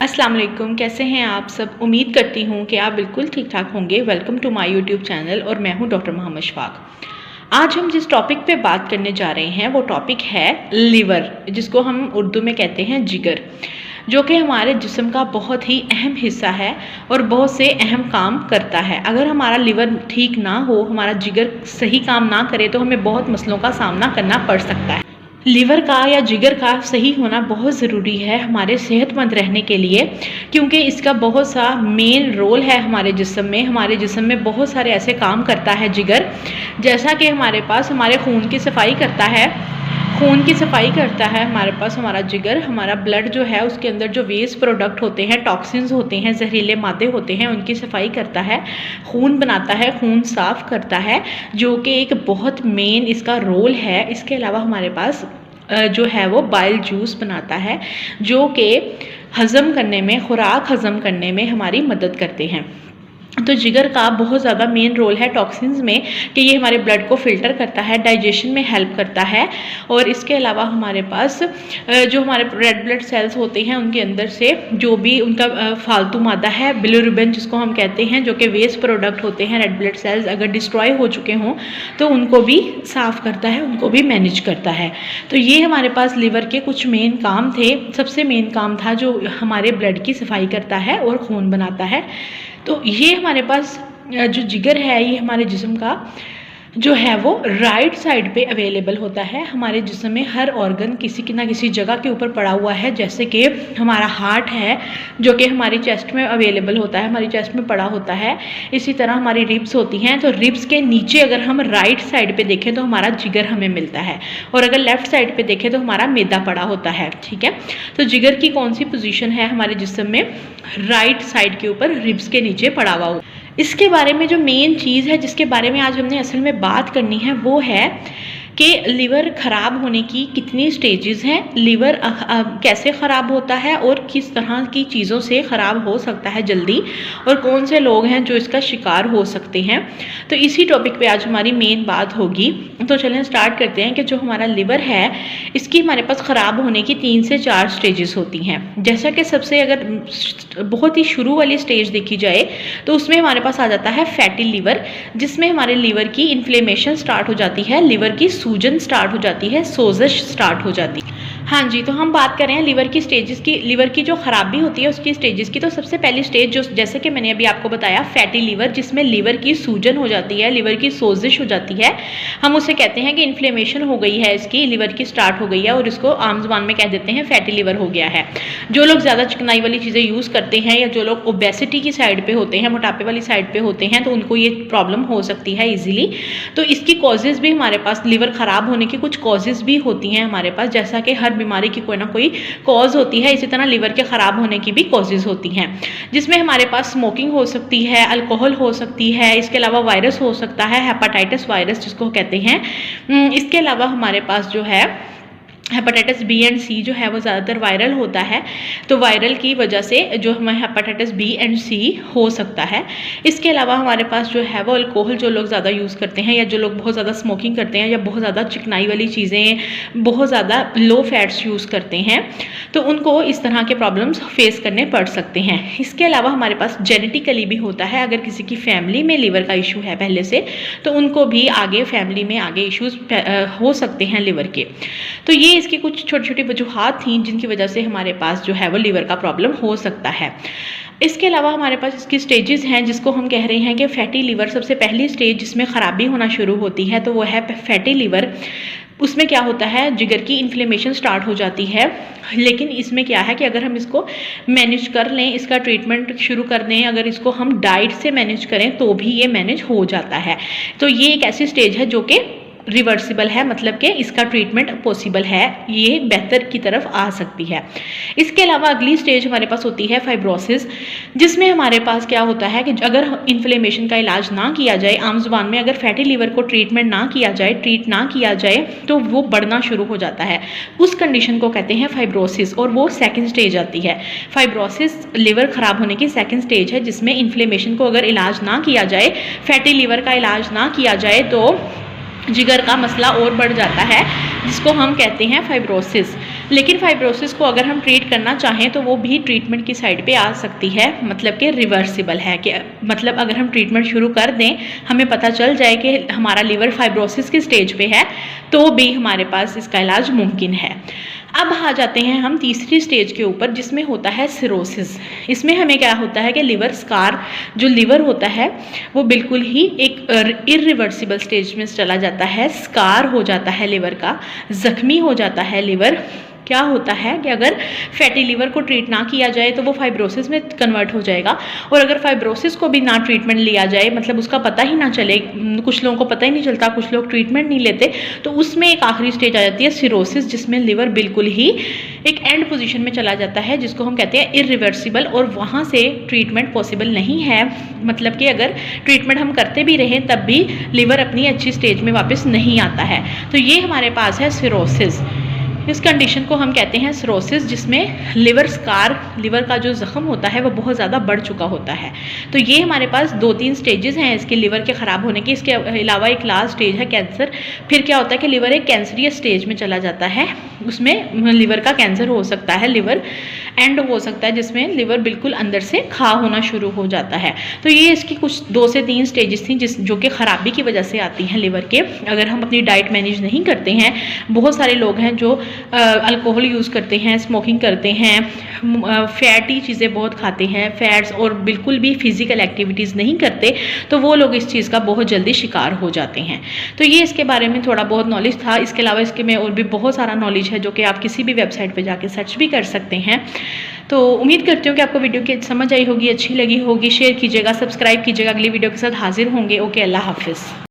अस्सलाम वालेकुम, कैसे हैं आप सब। उम्मीद करती हूँ कि आप बिल्कुल ठीक ठाक होंगे। Welcome to my YouTube channel और मैं हूँ डॉक्टर मोहम्मद शफाक। आज हम जिस टॉपिक पे बात करने जा रहे हैं वो टॉपिक है लिवर, जिसको हम उर्दू में कहते हैं जिगर, जो कि हमारे जिस्म का बहुत ही अहम हिस्सा है और बहुत से अहम काम करता है। अगर हमारा लिवर ठीक ना हो, हमारा जिगर सही काम ना करे तो हमें बहुत मसलों का सामना करना पड़ सकता है। लीवर का या जिगर का सही होना बहुत ज़रूरी है हमारे सेहतमंद रहने के लिए, क्योंकि इसका बहुत सा मेन रोल है हमारे जिस्म में। हमारे जिस्म में बहुत सारे ऐसे काम करता है जिगर, जैसा कि हमारे पास हमारे खून की सफाई करता है। हमारे पास हमारा जिगर, हमारा ब्लड जो है उसके अंदर जो वेस्ट प्रोडक्ट होते हैं, टॉक्सिन्स होते हैं, जहरीले मादे होते हैं, उनकी सफाई करता है। खून बनाता है, खून साफ करता है, जो कि एक बहुत मेन इसका रोल है। इसके अलावा हमारे पास जो है वो बाइल जूस बनाता है, जो कि हज़म करने में, खुराक हज़म करने में हमारी मदद करते हैं। तो जिगर का बहुत ज़्यादा मेन रोल है टॉक्सिन्स में कि ये हमारे ब्लड को फ़िल्टर करता है, डाइजेशन में हेल्प करता है। और इसके अलावा हमारे पास जो हमारे रेड ब्लड सेल्स होते हैं उनके अंदर से जो भी उनका फालतू मादा है, बिलिरुबिन जिसको हम कहते हैं, जो कि वेस्ट प्रोडक्ट होते हैं, रेड ब्लड सेल्स अगर डिस्ट्रॉय हो चुके हों तो उनको भी साफ़ करता है, उनको भी मैनेज करता है। तो ये हमारे पास लिवर के कुछ मेन काम थे। सबसे मेन काम था जो हमारे ब्लड की सफाई करता है और खून बनाता है। तो ये हमारे पास जो जिगर है ये हमारे जिस्म का जो है वो राइट साइड पे अवेलेबल होता है। हमारे जिस्म में हर ऑर्गन किसी की ना किसी जगह के ऊपर पड़ा हुआ है, जैसे कि हमारा हार्ट है जो कि हमारी चेस्ट में अवेलेबल होता है, हमारी चेस्ट में पड़ा होता है। इसी तरह हमारी रिब्स होती हैं, तो रिब्स के नीचे अगर हम राइट साइड पे देखें तो हमारा जिगर हमें मिलता है, और अगर लेफ़्ट साइड पे देखें तो हमारा मैदा पड़ा होता है। ठीक है, तो जिगर की कौन सी पोजीशन है हमारे जिस्म में? राइट साइड के ऊपर, रिब्स के नीचे पड़ा हुआ होता है। इसके बारे में जो मेन चीज़ है जिसके बारे में आज हमने असल में बात करनी है वो है कि लिवर ख़राब होने की कितनी स्टेजेस हैं, लिवर कैसे ख़राब होता है और किस तरह की चीज़ों से ख़राब हो सकता है जल्दी, और कौन से लोग हैं जो इसका शिकार हो सकते हैं। तो इसी टॉपिक पे आज हमारी मेन बात होगी। तो चलें स्टार्ट करते हैं कि जो हमारा लिवर है इसकी हमारे पास ख़राब होने की 3 से 4 स्टेजेस होती हैं। जैसा कि सबसे अगर बहुत ही शुरू वाली स्टेज देखी जाए तो उसमें हमारे पास आ जाता है फैटी लिवर, जिसमें हमारे लिवर की इन्फ्लेमेशन स्टार्ट हो जाती है, लिवर की सूजन स्टार्ट हो जाती है, सोजश स्टार्ट हो जाती है। हाँ जी, तो हम बात कर रहे हैं लिवर की स्टेजेस की, लिवर की जो खराबी होती है उसकी स्टेजेस की। तो सबसे पहली स्टेज जो, जैसे कि मैंने अभी आपको बताया, फैटी लिवर, जिसमें लिवर की सूजन हो जाती है, लिवर की सोजिश हो जाती है। हम उसे कहते हैं कि इन्फ्लेमेशन हो गई है, इसकी लिवर की स्टार्ट हो गई है, और इसको आम जुबान में कह देते हैं फैटी लिवर हो गया है। जो लोग ज़्यादा चिकनाई वाली चीज़ें यूज़ करते हैं या जो लोग ओबेसिटी की साइड पर होते हैं, मोटापे वाली साइड पर होते हैं, तो उनको ये प्रॉब्लम हो सकती है ईजिली। तो इसकी कॉजेज़ भी हमारे पास, लिवर ख़राब होने की कुछ कॉजेज़ भी होती हैं हमारे पास, जैसा कि हर बीमारी की कोई ना कोई कॉज होती है, इसी तरह लिवर के ख़राब होने की भी कॉजेज़ होती हैं, जिसमें हमारे पास स्मोकिंग हो सकती है, अल्कोहल हो सकती है, इसके अलावा वायरस हो सकता है, हेपेटाइटिस वायरस जिसको कहते हैं। इसके अलावा हमारे पास जो है हेपेटाइटिस बी एंड सी जो है वो ज़्यादातर वायरल होता है, तो वायरल की वजह से जो हमें हेपेटाइटिस बी एंड सी हो सकता है। इसके अलावा हमारे पास जो है वो अल्कोहल जो लोग ज़्यादा यूज़ करते हैं, या जो लोग बहुत ज़्यादा स्मोकिंग करते हैं, या बहुत ज़्यादा चिकनाई वाली चीज़ें, बहुत ज़्यादा लो फैट्स यूज़ करते हैं, तो उनको इस तरह के प्रॉब्लम्स फेस करने पड़ सकते हैं। इसके अलावा हमारे पास जेनेटिकली भी होता है, अगर किसी की फैमिली में लिवर का इशू है पहले से, तो उनको भी आगे फैमिली में आगे इश्यूज़ हो सकते हैं लिवर के। तो ये इसकी कुछ छोटी छोटी वजूहात थी जिनकी वजह से हमारे पास जो है वो लिवर का प्रॉब्लम हो सकता है। इसके अलावा हमारे पास इसकी स्टेजेस हैं, जिसको हम कह रहे हैं कि फैटी लिवर। सबसे पहली स्टेज जिसमें ख़राबी होना शुरू होती है तो वो है फैटी लिवर। उसमें क्या होता है, जिगर की इन्फ्लेमेशन स्टार्ट हो जाती है, लेकिन इसमें क्या है कि अगर हम इसको मैनेज कर लें, इसका ट्रीटमेंट शुरू कर दें, अगर इसको हम डाइट से मैनेज करें तो भी ये मैनेज हो जाता है। तो ये एक ऐसी स्टेज है जो कि रिवर्सिबल है, मतलब कि इसका ट्रीटमेंट पॉसिबल है, ये बेहतर की तरफ आ सकती है। इसके अलावा अगली स्टेज हमारे पास होती है फाइब्रोसिस, जिसमें हमारे पास क्या होता है कि अगर इन्फ्लेमेशन का इलाज ना किया जाए, आम जुबान में अगर फैटी लिवर को ट्रीट ना किया जाए तो वो बढ़ना शुरू हो जाता है। उस कंडीशन को कहते हैं फाइब्रोसिस, और वो सेकेंड स्टेज आती है। फाइब्रोसिस लिवर ख़राब होने की सेकेंड स्टेज है, जिसमें इन्फ्लेमेशन को अगर इलाज ना किया जाए, फैटी लिवर का इलाज ना किया जाए, तो जिगर का मसला और बढ़ जाता है, जिसको हम कहते हैं फाइब्रोसिस। लेकिन फाइब्रोसिस को अगर हम ट्रीट करना चाहें तो वो भी ट्रीटमेंट की साइड पे आ सकती है, मतलब कि रिवर्सिबल है कि मतलब अगर हम ट्रीटमेंट शुरू कर दें, हमें पता चल जाए कि हमारा लीवर फाइब्रोसिस की स्टेज पे है, तो भी हमारे पास इसका इलाज मुमकिन है। अब आ जाते हैं हम तीसरी स्टेज के ऊपर, जिसमें होता है सिरोसिस। इसमें हमें क्या होता है कि लिवर स्कार, जो लिवर होता है वो बिल्कुल ही एक इरिवर्सिबल स्टेज में चला जाता है, स्कार हो जाता है लिवर का, जख्मी हो जाता है लिवर। क्या होता है कि अगर फैटी लिवर को ट्रीट ना किया जाए तो वो फाइब्रोसिस में कन्वर्ट हो जाएगा, और अगर फाइब्रोसिस को भी ना ट्रीटमेंट लिया जाए, मतलब उसका पता ही ना चले, कुछ लोगों को पता ही नहीं चलता, कुछ लोग ट्रीटमेंट नहीं लेते, तो उसमें एक आखिरी स्टेज आ जाती है सिरोसिस, जिसमें लिवर बिल्कुल ही एक एंड पोजीशन में चला जाता है, जिसको हम कहते हैं इरिवर्सिबल, और वहाँ से ट्रीटमेंट पॉसिबल नहीं है। मतलब कि अगर ट्रीटमेंट हम करते भी रहें तब भी लिवर अपनी अच्छी स्टेज में वापस नहीं आता है। तो ये हमारे पास है सिरोसिस। इस कंडीशन को हम कहते हैं सिरोसिस, जिसमें लिवर स्कार, लिवर का जो जख्म होता है वो बहुत ज़्यादा बढ़ चुका होता है। तो ये हमारे पास 2-3 स्टेजेस हैं इसके लिवर के ख़राब होने की। इसके अलावा एक लास्ट स्टेज है कैंसर। फिर क्या होता है कि लिवर एक कैंसरियस स्टेज में चला जाता है, उसमें लिवर का कैंसर हो सकता है, लिवर एंड हो सकता है जिसमें लिवर बिल्कुल अंदर से खा होना शुरू हो जाता है। तो ये इसकी कुछ 2 से 3 स्टेजेस थी जो कि ख़राबी की वजह से आती हैं लिवर के, अगर हम अपनी डाइट मैनेज नहीं करते हैं। बहुत सारे लोग हैं जो अल्कोहल यूज़ करते हैं, स्मोकिंग करते हैं, फैटी चीज़ें बहुत खाते हैं, फैट्स, और बिल्कुल भी फिज़िकल एक्टिविटीज़ नहीं करते, तो वो लोग इस चीज़ का बहुत जल्दी शिकार हो जाते हैं। तो ये इसके बारे में थोड़ा बहुत नॉलेज था। इसके अलावा इसके में और भी बहुत सारा नॉलेज है जो कि आप किसी भी वेबसाइट पे जाके सर्च भी कर सकते हैं। तो उम्मीद करती हूँ कि आपको वीडियो की समझ आई होगी, अच्छी लगी होगी। शेयर कीजिएगा, सब्सक्राइब कीजिएगा। अगली वीडियो के साथ हाजिर होंगे। ओके, अल्लाह हाफिज़।